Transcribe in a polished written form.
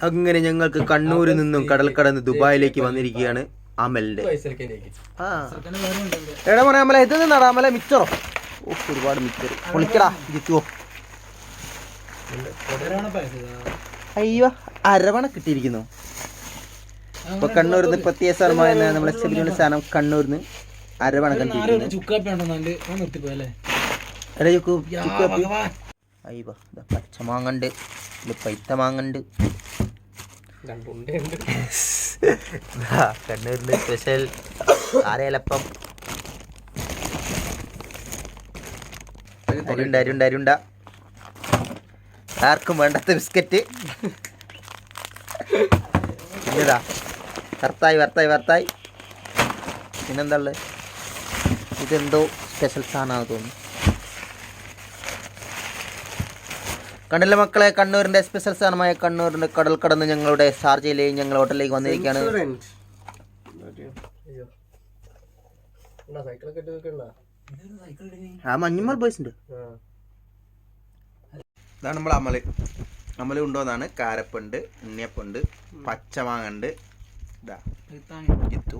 അങ്ങനെ ഞങ്ങൾക്ക് കണ്ണൂരിൽ നിന്നും കടൽ കടന്ന് ദുബായിലേക്ക് വന്നിരിക്കുകയാണ് അമലിന്റെ. എടാ മോനെ അമല ഇത് നിന്നാടാ അമല മിച്ചറോ? ഒരുപാട് മിച്ചർ പൊളിക്കടാ ജിത്തുവോ. അയ്യോ അരവണ കിട്ടിയിരിക്കുന്നു. ഇപ്പൊ കണ്ണൂരിൽ നിന്ന് പ്രത്യേക സ്ഥലമായ നമ്മളെ സെബിലിന്റെ സ്ഥാനം കണ്ണൂരിൽ നിന്ന് അരവണ കണ്ടിരിക്കുന്നു. അയ്യോ പച്ചമാങ്ങണ്ട് പൈത്ത മാങ്ങണ്ട്. കണ്ണൂരിന്റെ സ്പെഷ്യൽ ആരേലപ്പം അരുണ്ട അരുണ്ട അരുണ്ട. ആർക്കും വേണ്ടാത്ത ബിസ്ക്കറ്റ്. പിന്നെതാ വർത്തായി വർത്തായി വർത്തായി. പിന്നെന്താ ഉള്ളത്? ഇതെന്തോ സ്പെഷ്യൽ സാധനമാണെന്ന് തോന്നുന്നു. കണ്ടില്ല മക്കളെ, കണ്ണൂരിന്റെ സ്പെഷ്യൽ സാധനമായ കണ്ണൂരിന്റെ കടൽ കടന്ന് ഞങ്ങളുടെ ഷാർജയിലേക്ക് ഞങ്ങൾ ഹോട്ടലിലേക്ക് വന്നിരിക്കുകയാണ്. ആ മഞ്ഞുമൽ ബോയ്സിന്റെ ഇതാണ് നമ്മൾ അമല്. അമല് കൊണ്ടുവന്നാണ് കാരപ്പുണ്ട്, ഉണ്ണിയപ്പുണ്ട്, പച്ചമാങ്ങണ്ട്, ഇതാ ജിത്തു